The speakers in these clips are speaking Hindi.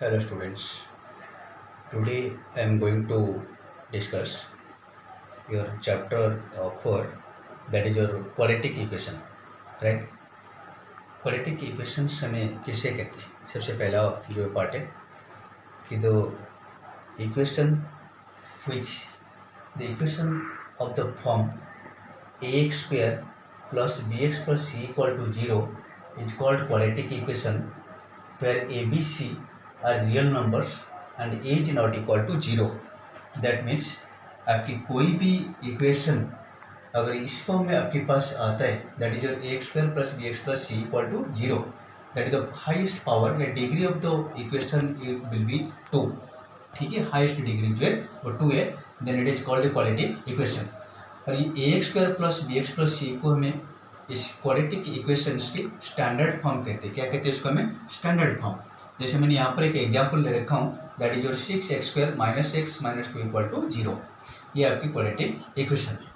Hello students, today I am going to discuss your chapter 4, that is your quadratic equation, right? Quadratic equations हमें किसे कहते हैं? सबसे पहला जो पार्ट है कि equation which the equation of the form ax square plus bx plus c equal to 0 is called quadratic equation where a b c are real numbers and a is not equal to 0. That means आपकी कोई भी इक्वेशन अगर इस फॉर्म में आपके पास आता है, that is your x square plus b x plus c equal to 0, that is the highest power या degree of the equation will be 2. ठीक है, हाइस्ट डिग्री जो है वो 2 है, then it is called a quadratic equation. और ये a x square plus b x plus c को हमें इस क्वाड्रेटिक इक्वेशंस की स्टैंडर्ड फॉर्म कहते हैं. क्या कहते हैं इसको? हमें स्टैंडर्ड फॉर्म. जैसे मैंने यहाँ पर एक एग्जाम्पल ले रखा हूँ, that is your 6x² minus X minus 2 equal to 0. ये आपकी क्वाड्रेटिक इक्वेशन है.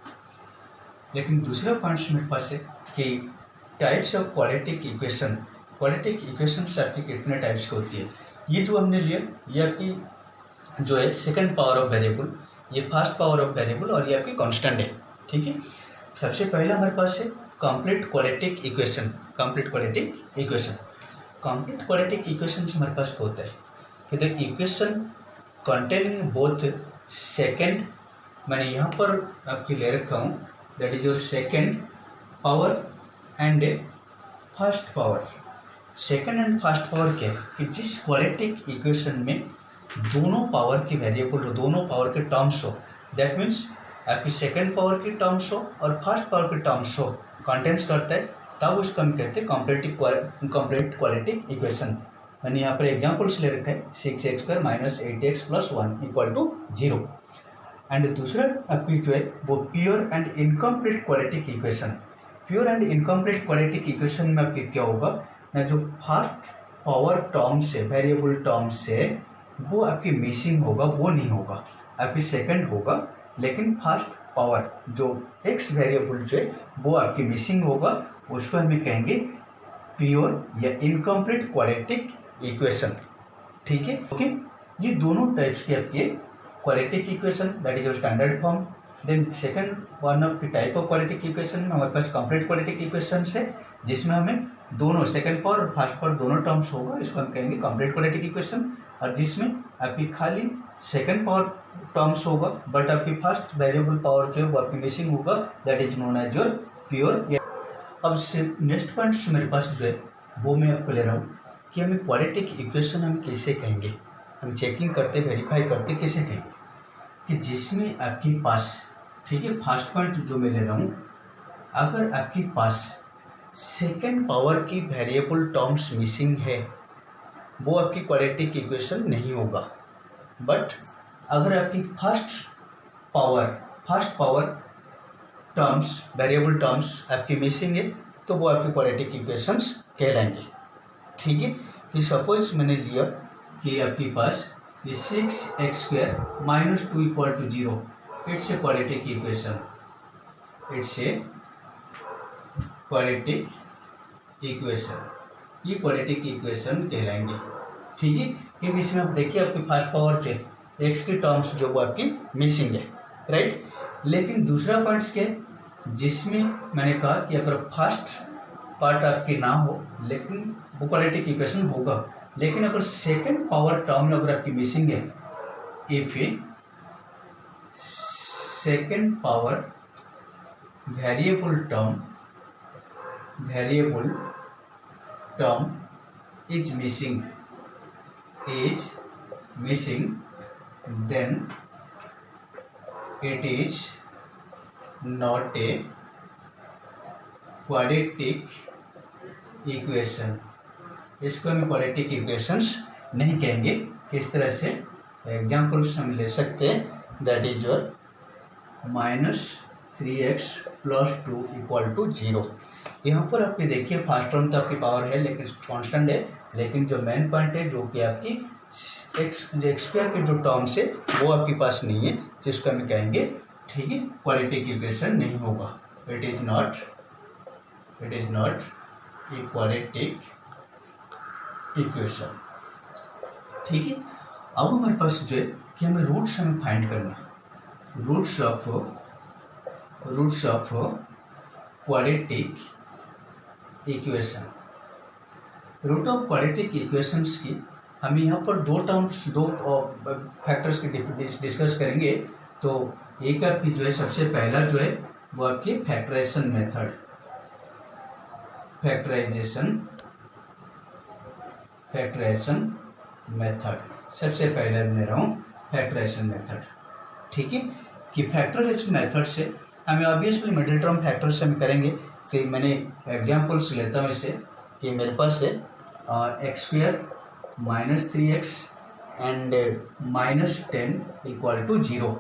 लेकिन दूसरा पॉइंट्स मेरे पास है कि types of quadratic equation. Quadratic equations आपकी कितने टाइप्स की होती है? ये जो हमने लिया ये आपकी जो है सेकंड पावर ऑफ वेरिएबल, ये फर्स्ट पावर ऑफ वेरिएबल और ये आपकी कांस्टेंट है. ठीक है, सबसे पहला हमारे पास है complete quadratic equation. Complete quadratic equation, complete quadratic equation हमारे पास होता है कि the equation containing both second, मैंने यहाँ पर आपकी ले रखा हूँ, that is your second power and first power. Second and first power क्या है कि जिस क्वाड्रेटिक इक्वेशन में दोनों पावर की वेरिएबल हो, दोनों पावर के टर्म्स हो, दैट मीन्स आपकी सेकेंड पावर की टर्म्स हो और फर्स्ट पावर के टर्म्स हो, कंटेंट्स करता है, तब उसको हम कहते हैं कंप्लीट क्वाड्रेटिक इक्वेशन. मैंने यहाँ पर एग्जाम्पल्स ले रखा है 6x² minus 8x plus 1 equal to 0. And दूसरा आपकी जो है वो pure and incomplete quadratic equation. Pure and incomplete quadratic equation में आपकी क्या होगा ना, जो फर्स्ट पावर टर्म्स है, वेरिएबल टर्म्स है, वो आपकी मिसिंग होगा, वो नहीं होगा. आपकी सेकंड होगा लेकिन फर्स्ट पावर जो एक्स वेरिएबल जो है वो आपकी मिसिंग होगा, उसको हमें कहेंगे प्योर या इनकम्प्लीट क्वाड्रेटिक इक्वेशन. ठीक है, ओके. ये दोनों टाइप्स की आपकी quadratic equation, that is your standard form. Then second one of the type of quadratic equation में हमारे पास कंप्लीट क्वाड्रेटिक इक्वेशन है, जिसमें हमें दोनों सेकंड पावर और फर्स्ट पावर दोनों टर्म्स होगा, इसको हम कहेंगे कंप्लीट क्वाड्रेटिक इक्वेशन. और जिसमें आपकी खाली सेकंड पावर टर्म्स होगा बट आपकी फर्स्ट वेरिएबल पावर जो है वो आपकी मिसिंग होगा, that is known as your pure. अब नेक्स्ट पॉइंट मेरे पास जो है वो मैं आपको ले रहा हूँ कि हमें क्वाड्रेटिक इक्वेशन हम कैसे कहेंगे, हम चेकिंग करते वेरीफाई करते कैसे कहेंगे कि जिसमें आपके पास, ठीक है, फर्स्ट पॉइंट जो मैं ले रहा हूँ, अगर आपके पास सेकेंड पावर की वेरिएबल टर्म्स मिसिंग है वो आपकी क्वाड्रेटिक इक्वेशन नहीं होगा. बट अगर आपकी first power terms, variable terms आपकी मिसिंग है तो वो आपकी क्वाड्रेटिक इक्वेशंस कहलाएंगे. ठीक है, कि सपोज मैंने लिया कि आपके पास ये 6x² minus 2 equal to 0, it's a quadratic equation. It's a quadratic equation, ये क्वाड्रेटिक इक्वेशन कहलाएंगे. ठीक है, क्योंकि इसमें आप देखिए आपकी फर्स्ट पावर जो है एक्स की टर्म्स जो वो आपकी मिसिंग है, राइट. लेकिन दूसरा पॉइंट्स क्या है, जिसमें मैंने कहा कि अगर फर्स्ट पार्ट आपकी ना हो लेकिन वो क्वाड्रेटिक इक्वेशन होगा, लेकिन अगर सेकंड पावर टर्म में अगर आपकी मिसिंग है, if A second power variable term is missing, then it is not a quadratic equation. इसको हम क्वाड्रेटिक इक्वेशंस नहीं कहेंगे. किस तरह से एग्जाम्पल्स हम ले सकते हैं, that is your minus 3x plus 2 equal to 0. यहाँ पर आपकी देखिए फर्स्ट टर्म तो आपकी पावर है लेकिन कांस्टेंट है, लेकिन जो मेन पॉइंट है जो कि आपकी एक्स स्क्वायर के जो टर्म्स है वो आपके पास नहीं है, जिसको हम कहेंगे, ठीक है, क्वाड्रेटिक इक्वेशन नहीं होगा. It is not a quadratic equation. ठीक है। अब हमारे पास जो है कि हमें रूट्स हमें फाइंड करना है, roots of quadratic equation. Root of quadratic equations की हम यहाँ पर दो फैक्टर्स की डिस्कस करेंगे। तो एक आपकी जो है सबसे पहला जो है वो आपकी फैक्टराइजेशन मेथड सबसे पहले ले रहा हूँ फैक्टराइजेशन मेथड। ठीक है कि फैक्टराइजेशन मेथड से हमें ऑब्वियसली मिडिल टर्म फैक्टर से हम करेंगे। कि मैंने एग्जांपल्स लेता हूँ इससे कि मेरे पास है x² -3x एंड -10 = 0।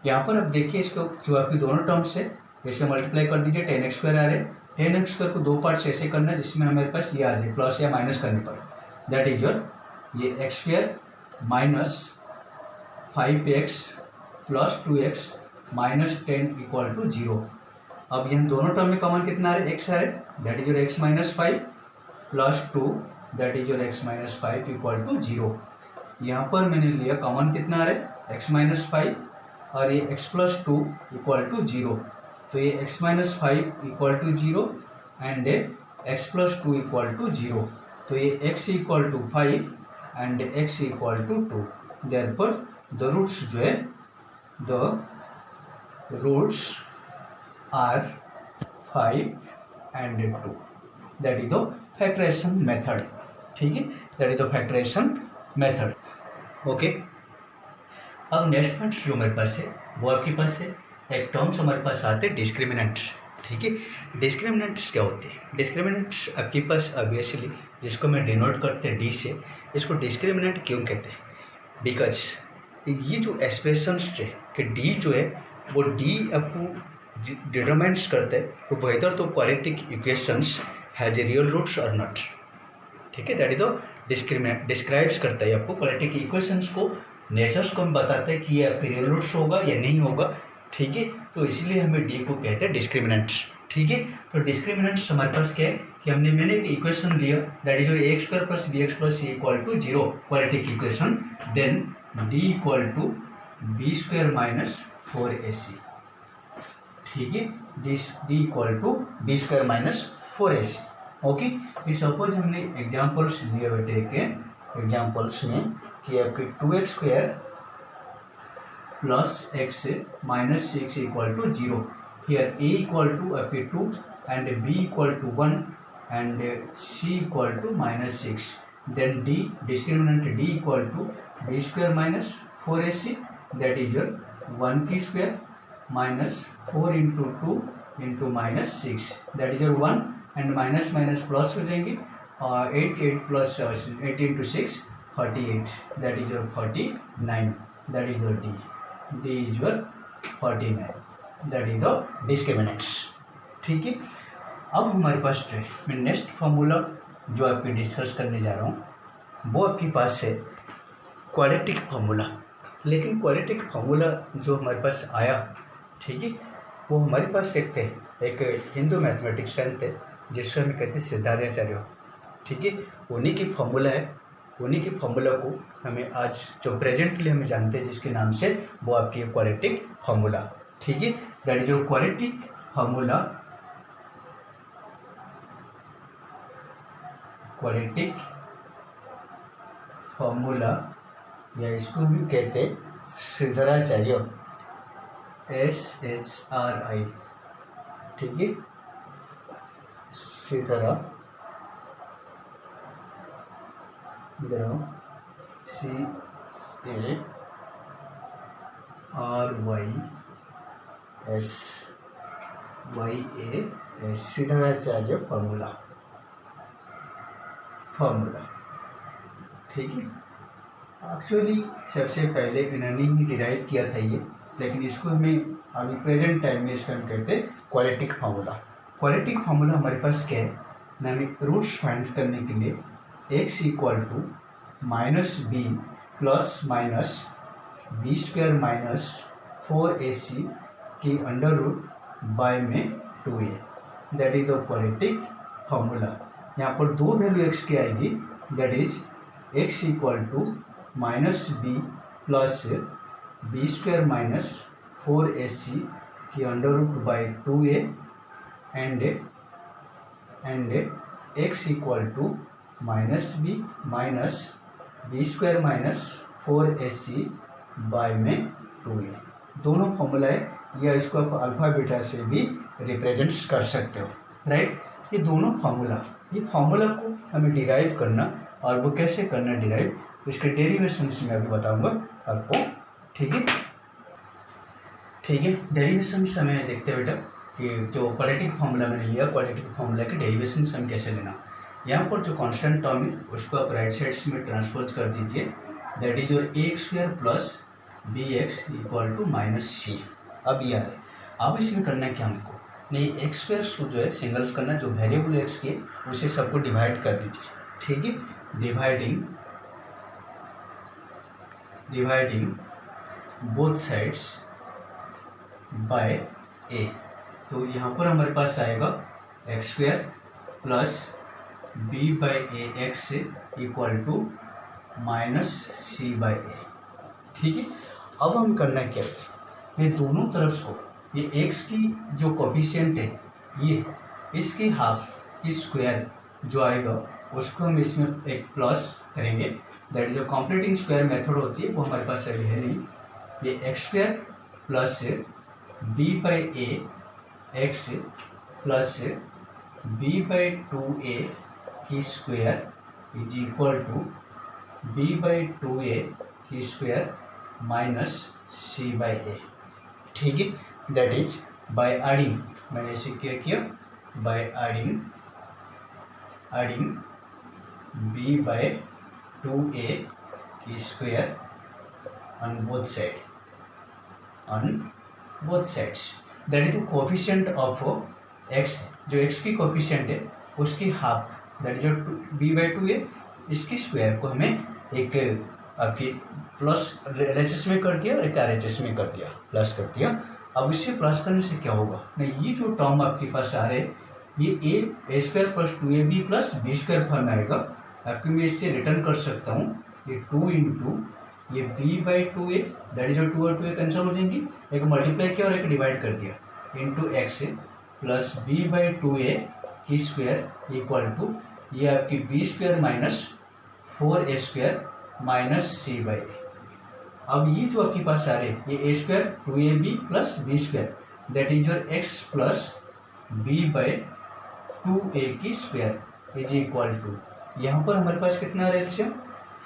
यहाँ पर आप देखिए इसको जो आपकी दोनों टर्म्स है इसे मल्टीप्लाई कर दीजिए। 10x² आ रहे 10x² को दो पार्ट ऐसे करना है जिसमें हमारे पास ये आ जाए प्लस या माइनस करने पर, दैट इज योर ये x² -5x + 2x -10 = 0। अब यहाँ दोनों टर्म में कॉमन कितना आ रहा है, x आ रहा है, that is your x -5 + 2 that is your x -5 = 0। यहाँ पर मैंने लिया कॉमन कितना आ रहा है x -5 और ये x + 2 = 0। तो ये x -5 = 0 एंड x + 2 = 0। तो ये x = 5 and x = 2। Therefore the roots जो है the roots are 5 and 2। That is the factorisation method. ठीक है, that is the factorisation method. Okay, अब नेक्स्ट पॉइंट जो हमारे पास है वो आपके पास है एक टर्म्स हमारे पास आते हैं डिस्क्रिमिनेंट। ठीक है, डिस्क्रिमिनेंट्स क्या होते हैं? डिस्क्रिमिनेंट्स आपके पास ऑब्वियसली जिसको मैं डिनोट करते हैं डी से, इसको डिस्क्रिमिनेंट क्यों कहते हैं? बिकॉज ये जो एक्सप्रेशंस है कि डी जो है वो डी आपको डिटरमाइंस करता है तो वेदर तो quadratic equations has a real roots और नॉट। ठीक है, that is the discriminant describes करता है आपको क्वाड्रेटिक इक्वेशंस को, नेचर्स को हम बताते हैं कि ये आपके रियल रूट्स होगा या नहीं होगा। ठीक है, तो इसलिए हमें डी को कहते हैं डिस्क्रिमिनेंट्स। ठीक है, तो डिस्क्रिमिनेंट्स हमारे पास क्या है कि मैंने एक इक्वेशन दिया that is a² + bx + c = 0 quadratic equation, then d = b² - 4ac। ठीक है, d = b² - 4ac। ओके, इस सपोज हमने एग्जांपल्स लिए बेटे के एग्जांपल्स में कि आपके 2x² + x - 6 = 0। हियर a = आपके 2 and b = 1 and c = -6। Then d discriminant d = b² - 4ac that is your 1² - 4 × 2 × -6 that is your 1 and minus plus हो जाएंगे 8 + 8 × 6 48 that is your 49 that is your d is your 49 that is the discriminants. ठीक है, अब हमारे पास जो है मैं नेक्स्ट फार्मूला जो आपके डिस्कस करने जा रहा हूँ वो आपके पास है क्वाड्रेटिक फार्मूला। लेकिन क्वाड्रेटिक फार्मूला जो हमारे पास आया, ठीक है, वो हमारे पास एक हिंदू मैथमेटिशियन थे जिसको हम कहते हैं सिद्धार्थाचार्य। ठीक है, उन्हीं की फार्मूला है, उन्हीं की फार्मूला को हमें आज जो प्रेजेंटली हमें जानते हैं जिसके नाम से वो आपकी क्वाड्रेटिक फार्मूला। ठीक है, that is your quadratic formula, quadratic formula या इसको भी कहते हैं सिद्धार्थाचार्य SHRI। ठीक है, श्रीधरा CARYSYA सिद्धार्थाचार्य फार्मूला। ठीक है, एक्चुअली सबसे पहले इन्होंने ही डिराइव किया था ये, लेकिन इसको हमें अभी प्रेजेंट टाइम में इसको हम कहते हैं क्वाड्रेटिक फार्मूला। क्वाड्रेटिक फार्मूला हमारे पास क्या है ना, हमें रूट्स फाइंड करने के लिए x = -b ± b² - 4ac की √by में 2a that is the quadratic formula. यहाँ पर दो वैल्यू x की आएगी that is x = minus b plus b square minus 4ac की under root by 2a and x equal to minus b square minus 4ac by में 2a। दोनों फॉर्मूला है, या इसको आप अल्फा बीटा से भी रिप्रेजेंट्स कर सकते हो, राइट। ये दोनों फार्मूला को हमें डिराइव करना, और वो कैसे करना डिराइव, इसके डेरिवेशंस में अभी बताऊंगा आपको, ठीक है। डेरिवेशंस हमें देखते हैं बेटा कि जो क्वाड्रेटिक फार्मूला मैंने लिया, क्वाड्रेटिक फार्मूला के डेरिवेशंस हम कैसे लेना। यहाँ पर जो कांस्टेंट टर्म है उसको आप राइट साइड्स में ट्रांसपोज कर दीजिए, that is your a square plus b x equal to minus c. अब यह है, अब इसमें करना क्या हमको, नहीं एक्स स्क्वायर को जो है सिंगल्स करना, जो वेरिएबल एक्स के उसे सबको डिवाइड कर दीजिए, ठीक है। Dividing both sides by a, तो यहाँ पर हमारे पास आएगा x square plus b by a x equal to minus c by a, ठीक है। अब हम करना क्या है, ये दोनों तरफ को, ये x की जो कोफिशिएंट है ये, इसकी हाफ की स्क्वायर जो आएगा उसको हम इसमें एक प्लस करेंगे, दैट इज जो कॉम्प्लीटिंग स्क्वायर मेथड होती है वो हमारे पास अभी है नहीं। ये x square plus b by a x plus b by 2a की square is equal to b by 2a की square minus c by a, ठीक है। दैट इज बाय एडिंग, मैंने इसे क्या किया, by adding b bye 2a की square on both sides, that is the coefficient of x, जो x की कोफिशिएंट है उसकी हाफ, दैट इज जो b बाई 2a, इसकी स्क्वायर को हमें एक आपकी प्लस LHS में कर दिया और एक RHS में कर दिया, प्लस कर दिया। अब इसे प्लस करने से क्या होगा, नहीं ये जो टर्म आपके पास आ रहे हैं ये a square plus 2ab plus b square form में आएगा। आपकी मैं इससे रिटर्न कर सकता हूँ, ये 2 इंटू ये b by 2a, that is जो 2 और 2a कैंसिल हो जाएंगी, एक मल्टीप्लाई किया और एक डिवाइड कर दिया, into x plus b by 2a की स्क्वायर इक्वल टू ये आपकी b square minus 4a square minus c by a. अब ये जो आपके पास आ रहे ये a square 2ab plus b square, that is your x plus b by 2a की स्क्वायर इज इक्वल टू, यहाँ पर हमारे पास कितना ratio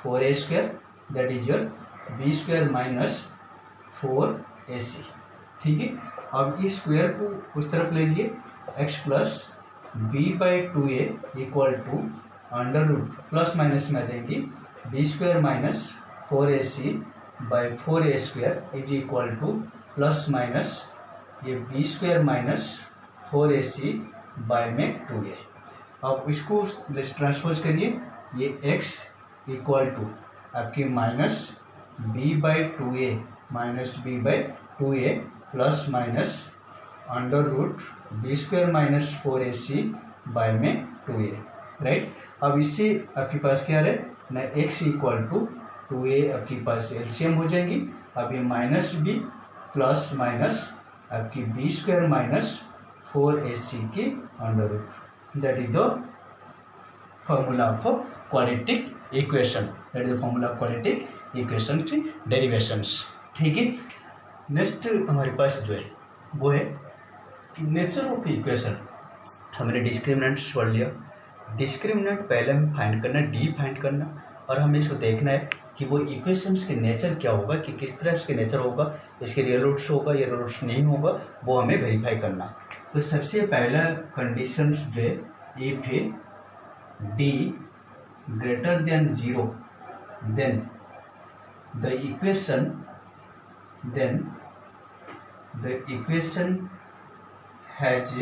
4a square, that is your b square minus 4ac, ठीक है। अब इस स्क्वायर को उस तरफ लीजिए, x plus b by 2a equal to under root, plus minus में आ जाएंगी b square minus 4ac by 4a square is equal to plus minus ये b square minus 4ac by में 2a। अब इसको ट्रांसपोज करिए, ये x इक्वल टू आपकी minus b by 2a minus b by 2a plus minus under root b square minus 4ac by में 2a, राइट। अब इससे आपके पास क्या रहे ना, x इक्वल टू 2a आपके पास एलसीएम हो जाएंगी। अब ये माइनस b प्लस माइनस आपकी बी स्क्वायर माइनस 4ac की under root, that is the formula of quadratic equation, that is the formula of quadratic equation की डेरिवेशंस, ठीक है। नेक्स्ट हमारे पास जो है वो है कि नेचर ऑफ इक्वेशन। हमने डिस्क्रिमिनेंट्स पढ़ लिया, डिस्क्रिमिनेंट पहले हमें फाइंड करना, डी फाइंड करना, और हमें इसको देखना है कि वो इक्वेशंस के नेचर क्या होगा, कि किस तरह इसके नेचर होगा, इसके रियल रूट्स होगा या रूट्स नहीं होगा, वो हमें वेरीफाई करना। तो सबसे पहला कंडीशन जो है, if d greater than 0 then the equation has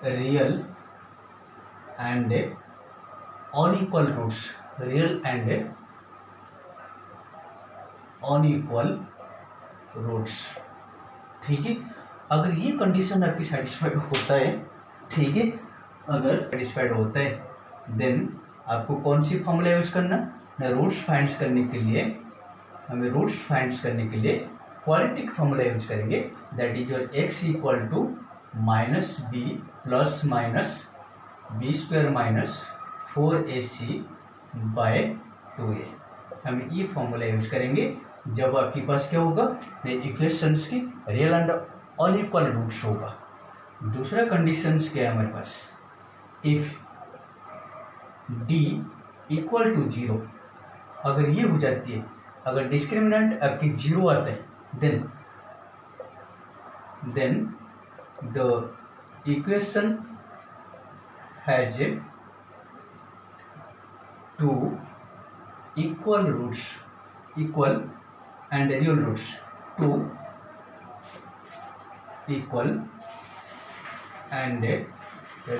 real and unequal roots, real and unequal roots, ठीक है। अगर ये कंडीशन आपकी सेटिस्फाइड होता है, ठीक है, अगर सेटिस्फाइड होता है देन आपको कौन सी फॉर्मूला यूज करना ना, रूट्स फाइंड्स करने के लिए हमें रूट्स फाइंड्स करने के लिए क्वाड्रेटिक फॉर्मूला यूज करेंगे, that is your x equal to minus b plus minus b square minus 4ac by 2a। हम ये फॉर्मूला यूज करेंगे जब आपके पास क्या होगा, इक्वेशंस की रियल एंड अनइक्वल रूट्स होगा। दूसरा कंडीशंस क्या है हमारे पास, इफ d इक्वल टू 0, अगर ये हो जाती है, अगर डिस्क्रिमिनेंट आपकी 0 आता है then the equation has two equal roots, equal and real roots, two equal and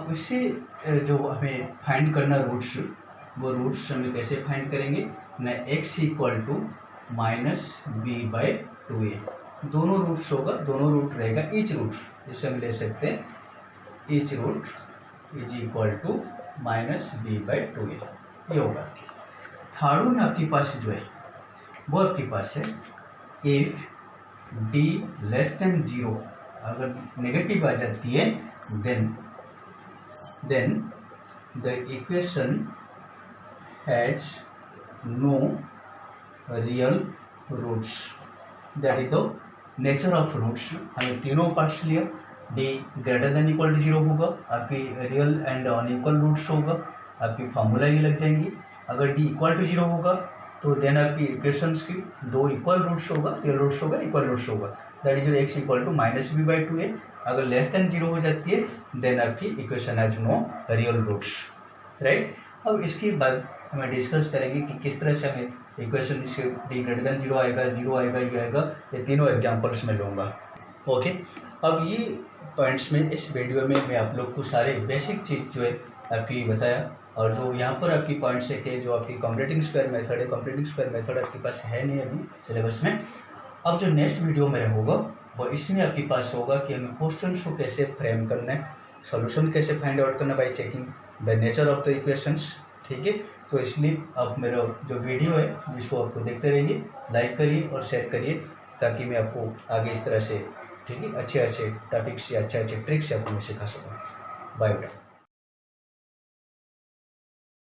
उससे जो हमें फाइंड करना रूट्स, वो रूट्स हमें कैसे फाइंड करेंगे ना, x equal to minus b by 2a, दोनों रूट्स होगा, दोनों रूट रहेगा ईच रूट, जिसे हम ले सकते हैं each root is equal to minus b by 2a, ये होगा। थर्ड वन आपके पास जो है वो आपके पास है इफ d लेस देन 0, अगर नेगेटिव आ जाती है then the equation has no real roots, that is the nature of roots। हमें तीनों पार्ट्स लिया, d greater than equal to 0 होगा, आपकी रियल एंड अनइक्वल रूट्स होगा, आपकी फार्मूला ही लग जाएंगी। अगर d इक्वल टू 0 होगा तो देन आपकी इक्वेशंस की दो इक्वल रूट्स होगा, रियल रूट्स होगा, इक्वल रूट्स होगा, that is x equal to minus b by 2a। अगर लेस देन 0 हो जाती है देन आपकी equation has no real roots, right. अब इसके बाद हमें डिस्कस करेंगे कि किस तरह से हमें इक्वेशन इसके d ग्रेटर देन 0 आएगा, 0 आएगा, ये आएगा, ये तीनों एग्जांपल्स में लूँगा। ओके, अब ये पॉइंट्स में इस वीडियो में मैं आप लोग को सारे बेसिक चीज़ जो है आपकी बताया, और जो यहाँ पर आपकी पॉइंट्स है कि जो आपकी कंप्लीटिंग स्क्वायर मेथड है, कंप्लीटिंग स्क्वायर मेथड आपके पास है नहीं अभी सिलेबस में। अब जो नेक्स्ट वीडियो में होगा वो इसमें आपके पास होगा कि हमें क्वेश्चंस को कैसे फ्रेम करना है, सॉल्यूशन कैसे फाइंड आउट करना bye checking the nature of the equations, ठीक है। तो इसलिए आप मेरा जो वीडियो है इसको आपको देखते रहिए, लाइक करिए और शेयर करिए, ताकि मैं आपको आगे इस तरह से, ठीक है, अच्छे अच्छे टॉपिक्स या अच्छे अच्छे ट्रिक्स आपको मैं सिखा सकूँ। Bye bye.